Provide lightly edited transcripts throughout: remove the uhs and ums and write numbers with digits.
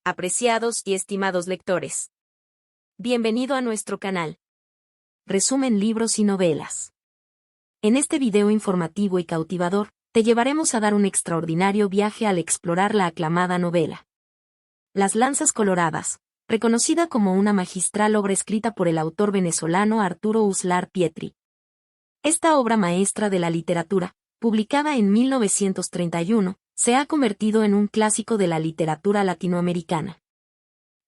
apreciados y estimados lectores. Bienvenido a nuestro canal. Resumen libros y novelas. En este video informativo y cautivador, te llevaremos a dar un extraordinario viaje al explorar la aclamada novela Las Lanzas Coloradas, reconocida como una magistral obra escrita por el autor venezolano Arturo Uslar Pietri. Esta obra maestra de la literatura, publicada en 1931, se ha convertido en un clásico de la literatura latinoamericana.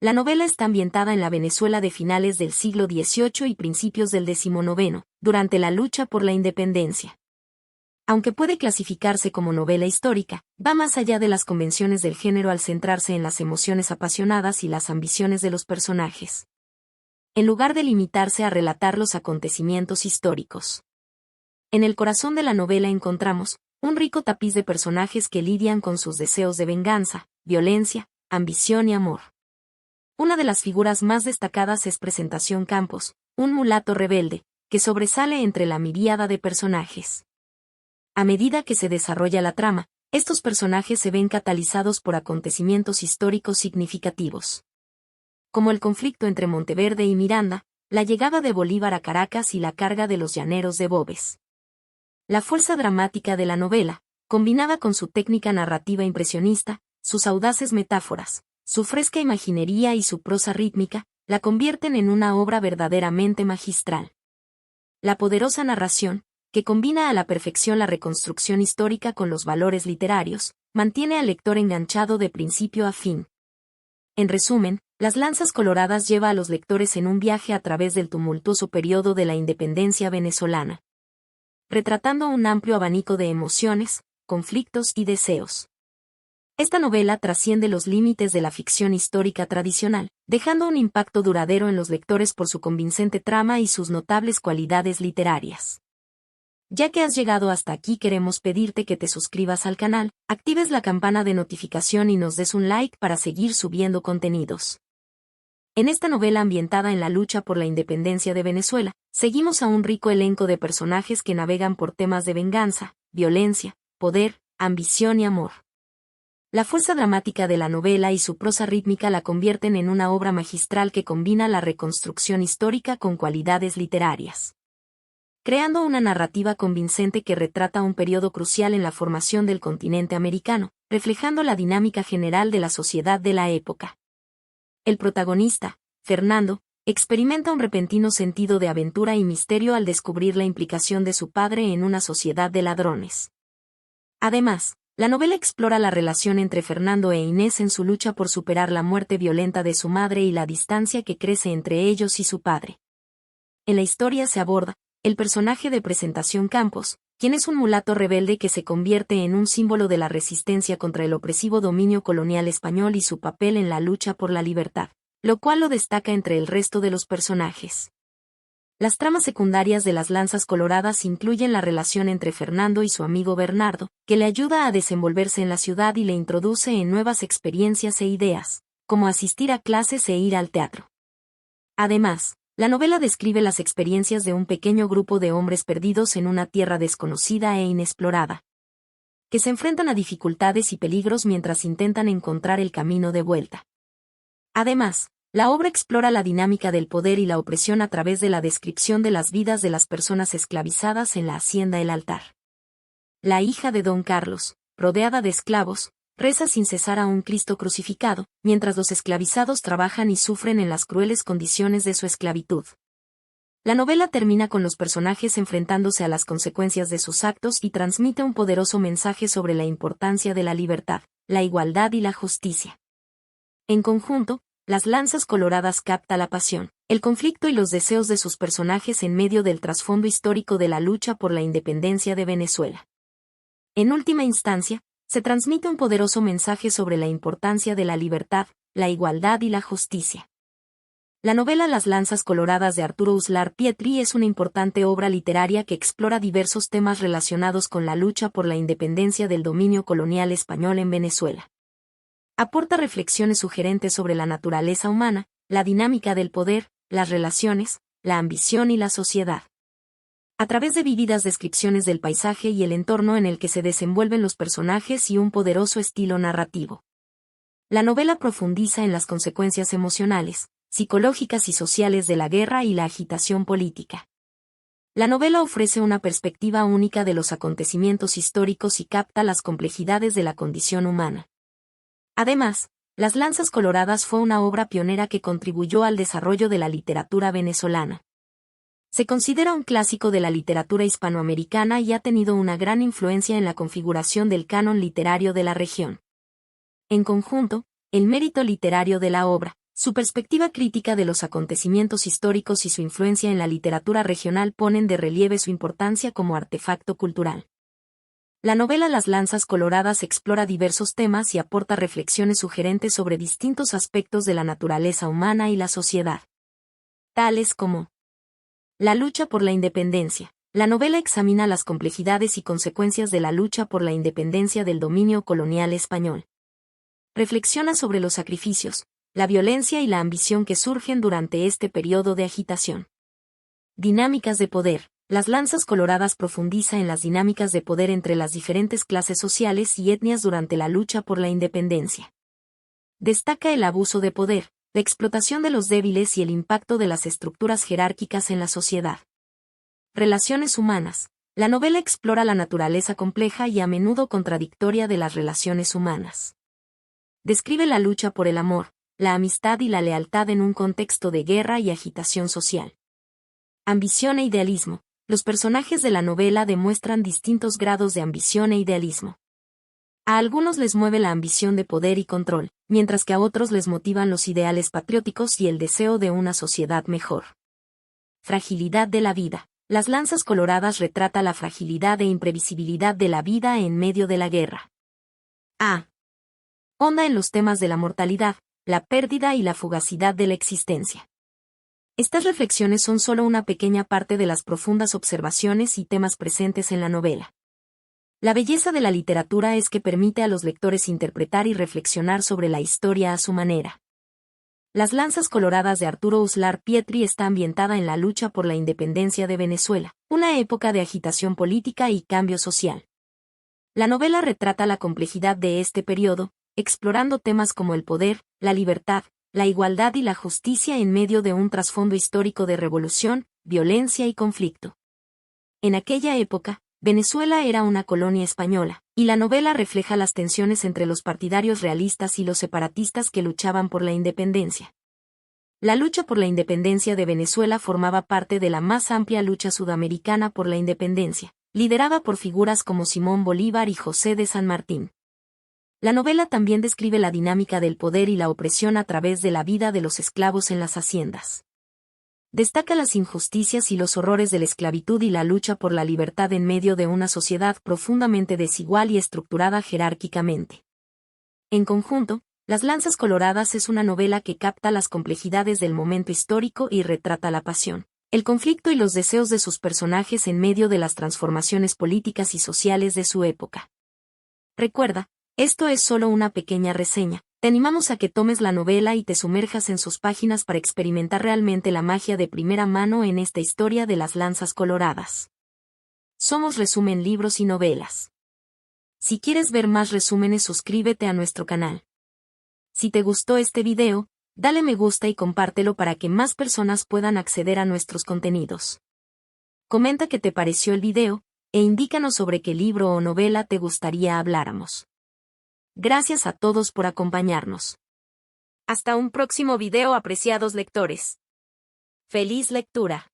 La novela está ambientada en la Venezuela de finales del siglo XVIII y principios del XIX, durante la lucha por la independencia. Aunque puede clasificarse como novela histórica, va más allá de las convenciones del género al centrarse en las emociones apasionadas y las ambiciones de los personajes, en lugar de limitarse a relatar los acontecimientos históricos. En el corazón de la novela encontramos un rico tapiz de personajes que lidian con sus deseos de venganza, violencia, ambición y amor. Una de las figuras más destacadas es Presentación Campos, un mulato rebelde, que sobresale entre la miríada de personajes. A medida que se desarrolla la trama, estos personajes se ven catalizados por acontecimientos históricos significativos, como el conflicto entre Monteverde y Miranda, la llegada de Bolívar a Caracas y la carga de los llaneros de Boves. La fuerza dramática de la novela, combinada con su técnica narrativa impresionista, sus audaces metáforas, su fresca imaginería y su prosa rítmica, la convierten en una obra verdaderamente magistral. La poderosa narración, que combina a la perfección la reconstrucción histórica con los valores literarios, mantiene al lector enganchado de principio a fin. En resumen, Las Lanzas Coloradas lleva a los lectores en un viaje a través del tumultuoso periodo de la independencia venezolana, retratando un amplio abanico de emociones, conflictos y deseos. Esta novela trasciende los límites de la ficción histórica tradicional, dejando un impacto duradero en los lectores por su convincente trama y sus notables cualidades literarias. Ya que has llegado hasta aquí, queremos pedirte que te suscribas al canal, actives la campana de notificación y nos des un like para seguir subiendo contenidos. En esta novela ambientada en la lucha por la independencia de Venezuela, seguimos a un rico elenco de personajes que navegan por temas de venganza, violencia, poder, ambición y amor. La fuerza dramática de la novela y su prosa rítmica la convierten en una obra magistral que combina la reconstrucción histórica con cualidades literarias, creando una narrativa convincente que retrata un periodo crucial en la formación del continente americano, reflejando la dinámica general de la sociedad de la época. El protagonista, Fernando, experimenta un repentino sentido de aventura y misterio al descubrir la implicación de su padre en una sociedad de ladrones. Además, la novela explora la relación entre Fernando e Inés en su lucha por superar la muerte violenta de su madre y la distancia que crece entre ellos y su padre. En la historia se aborda el personaje de Presentación Campos, quien es un mulato rebelde que se convierte en un símbolo de la resistencia contra el opresivo dominio colonial español y su papel en la lucha por la libertad, lo cual lo destaca entre el resto de los personajes. Las tramas secundarias de Las Lanzas Coloradas incluyen la relación entre Fernando y su amigo Bernardo, que le ayuda a desenvolverse en la ciudad y le introduce en nuevas experiencias e ideas, como asistir a clases e ir al teatro. Además, la novela describe las experiencias de un pequeño grupo de hombres perdidos en una tierra desconocida e inexplorada, que se enfrentan a dificultades y peligros mientras intentan encontrar el camino de vuelta. Además, la obra explora la dinámica del poder y la opresión a través de la descripción de las vidas de las personas esclavizadas en la hacienda El Altar. La hija de Don Carlos, rodeada de esclavos, reza sin cesar a un Cristo crucificado, mientras los esclavizados trabajan y sufren en las crueles condiciones de su esclavitud. La novela termina con los personajes enfrentándose a las consecuencias de sus actos y transmite un poderoso mensaje sobre la importancia de la libertad, la igualdad y la justicia. En conjunto, Las Lanzas Coloradas capta la pasión, el conflicto y los deseos de sus personajes en medio del trasfondo histórico de la lucha por la independencia de Venezuela. En última instancia, se transmite un poderoso mensaje sobre la importancia de la libertad, la igualdad y la justicia. La novela Las Lanzas Coloradas de Arturo Uslar Pietri es una importante obra literaria que explora diversos temas relacionados con la lucha por la independencia del dominio colonial español en Venezuela. Aporta reflexiones sugerentes sobre la naturaleza humana, la dinámica del poder, las relaciones, la ambición y la sociedad. A través de vívidas descripciones del paisaje y el entorno en el que se desenvuelven los personajes y un poderoso estilo narrativo, La novela profundiza en las consecuencias emocionales, psicológicas y sociales de la guerra y la agitación política. La novela ofrece una perspectiva única de los acontecimientos históricos y capta las complejidades de la condición humana. Además, Las Lanzas Coloradas fue una obra pionera que contribuyó al desarrollo de la literatura venezolana. Se considera un clásico de la literatura hispanoamericana y ha tenido una gran influencia en la configuración del canon literario de la región. En conjunto, el mérito literario de la obra, su perspectiva crítica de los acontecimientos históricos y su influencia en la literatura regional ponen de relieve su importancia como artefacto cultural. La novela Las Lanzas Coloradas explora diversos temas y aporta reflexiones sugerentes sobre distintos aspectos de la naturaleza humana y la sociedad. Tales como la lucha por la independencia. La novela examina las complejidades y consecuencias de la lucha por la independencia del dominio colonial español. Reflexiona sobre los sacrificios, la violencia y la ambición que surgen durante este periodo de agitación. Dinámicas de poder. Las Lanzas Coloradas profundiza en las dinámicas de poder entre las diferentes clases sociales y etnias durante la lucha por la independencia. Destaca el abuso de poder, la explotación de los débiles y el impacto de las estructuras jerárquicas en la sociedad. Relaciones humanas. La novela explora la naturaleza compleja y a menudo contradictoria de las relaciones humanas. Describe la lucha por el amor, la amistad y la lealtad en un contexto de guerra y agitación social. Ambición e idealismo. Los personajes de la novela demuestran distintos grados de ambición e idealismo. A algunos les mueve la ambición de poder y control, mientras que a otros les motivan los ideales patrióticos y el deseo de una sociedad mejor. Fragilidad de la vida. Las Lanzas Coloradas retrata la fragilidad e imprevisibilidad de la vida en medio de la guerra. Honda en los temas de la mortalidad, la pérdida y la fugacidad de la existencia. Estas reflexiones son solo una pequeña parte de las profundas observaciones y temas presentes en la novela. La belleza de la literatura es que permite a los lectores interpretar y reflexionar sobre la historia a su manera. Las Lanzas Coloradas de Arturo Uslar Pietri está ambientada en la lucha por la independencia de Venezuela, una época de agitación política y cambio social. La novela retrata la complejidad de este periodo, explorando temas como el poder, la libertad, la igualdad y la justicia en medio de un trasfondo histórico de revolución, violencia y conflicto. En aquella época, Venezuela era una colonia española, y la novela refleja las tensiones entre los partidarios realistas y los separatistas que luchaban por la independencia. La lucha por la independencia de Venezuela formaba parte de la más amplia lucha sudamericana por la independencia, liderada por figuras como Simón Bolívar y José de San Martín. La novela también describe la dinámica del poder y la opresión a través de la vida de los esclavos en las haciendas. Destaca las injusticias y los horrores de la esclavitud y la lucha por la libertad en medio de una sociedad profundamente desigual y estructurada jerárquicamente. En conjunto, Las Lanzas Coloradas es una novela que capta las complejidades del momento histórico y retrata la pasión, el conflicto y los deseos de sus personajes en medio de las transformaciones políticas y sociales de su época. Recuerda, esto es solo una pequeña reseña. Te animamos a que tomes la novela y te sumerjas en sus páginas para experimentar realmente la magia de primera mano en esta historia de Las Lanzas Coloradas. Somos Resumen Libros y Novelas. Si quieres ver más resúmenes, suscríbete a nuestro canal. Si te gustó este video, dale me gusta y compártelo para que más personas puedan acceder a nuestros contenidos. Comenta qué te pareció el video, e indícanos sobre qué libro o novela te gustaría habláramos. Gracias a todos por acompañarnos. Hasta un próximo video, apreciados lectores. ¡Feliz lectura!